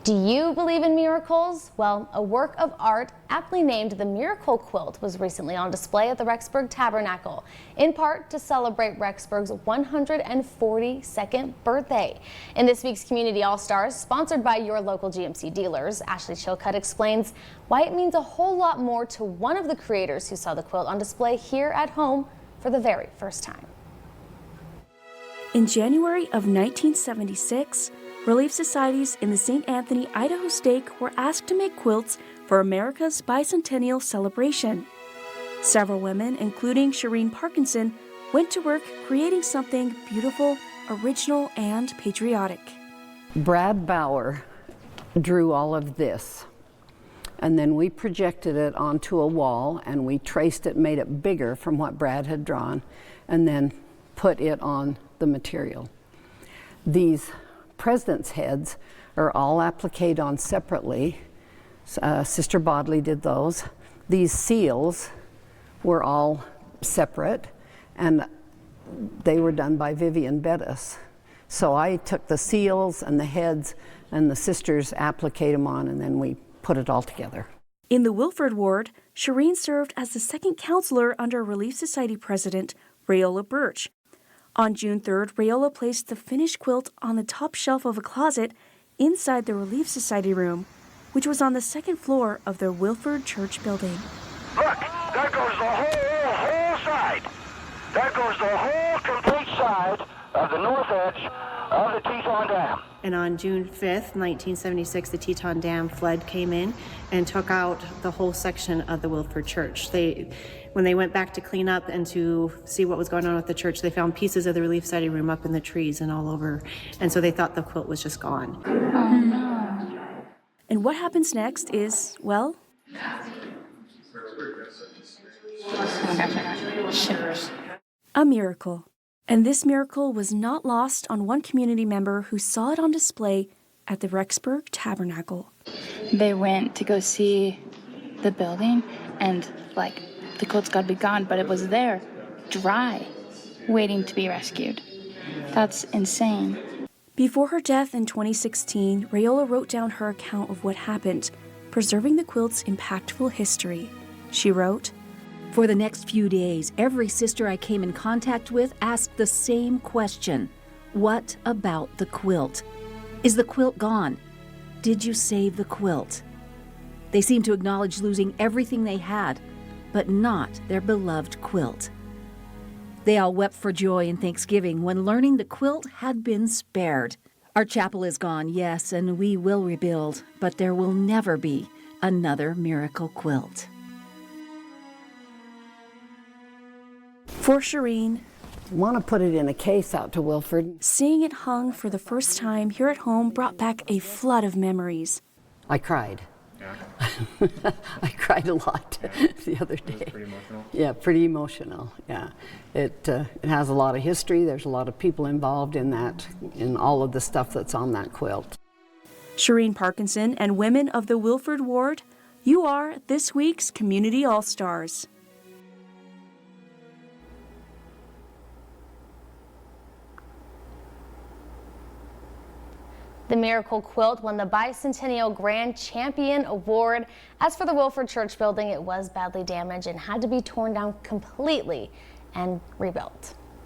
Do you believe in miracles? Well, a work of art aptly named the Miracle Quilt was recently on display at the Rexburg Tabernacle, in part to celebrate Rexburg's 142nd birthday. In this week's Community All-Stars, sponsored by your local GMC dealers, Ashley Chilcutt explains why it means a whole lot more to one of the creators who saw the quilt on display here at home for the very first time. In January of 1976, Relief Societies in the St. Anthony, Idaho stake were asked to make quilts for America's bicentennial celebration. Several women, including Cherishing Parkinson, went to work creating something beautiful, original, and patriotic. Brad Bauer drew all of this, and then we projected it onto a wall, and we traced it, made it bigger from what Brad had drawn, and then put it on the material. These president's heads are all appliqued on separately. Sister Bodley did those. These seals were all separate, and they were done by Vivian Bettis. So I took the seals and the heads, and the sisters appliqued them on, and then we put it all together. In the Wilford Ward, Cherishing served as the second counselor under Relief Society President Rayola Birch. On June 3rd, Rayola placed the finished quilt on the top shelf of a closet inside the Relief Society room, which was on the second floor of the Wilford Church building. Look, there goes the whole side. There goes the whole complete side of the north edge of the Teton Dam. And on June 5th, 1976, the Teton Dam flood came in and took out the whole section of the Wilford Church. When they went back to clean up and to see what was going on with the church, they found pieces of the Relief Society room up in the trees and all over. And so they thought the quilt was just gone. Oh, no. And what happens next is, well, a miracle. And this miracle was not lost on one community member who saw it on display at the Rexburg Tabernacle. They went to go see the building, and the quilt's got to be gone, but it was there, dry, waiting to be rescued. That's insane. Before her death in 2016, Rayola wrote down her account of what happened, preserving the quilt's impactful history. She wrote, "For the next few days, every sister I came in contact with asked the same question. What about the quilt? Is the quilt gone? Did you save the quilt?" They seemed to acknowledge losing everything they had, but not their beloved quilt. They all wept for joy and thanksgiving when learning the quilt had been spared. Our chapel is gone, yes, and we will rebuild, but there will never be another miracle quilt. For Cherishing, I want to put it in a case out to Wilford. Seeing it hung for the first time here at home brought back a flood of memories. I cried. Yeah. I cried a lot the other day. It was pretty emotional? Yeah, pretty emotional, yeah. It has a lot of history. There's a lot of people involved in that, in all of the stuff that's on that quilt. Cherishing Parkinson and women of the Wilford Ward, you are this week's Community All-Stars. The Miracle Quilt won the Bicentennial Grand Champion Award. As for the Wilford Church building, it was badly damaged and had to be torn down completely and rebuilt.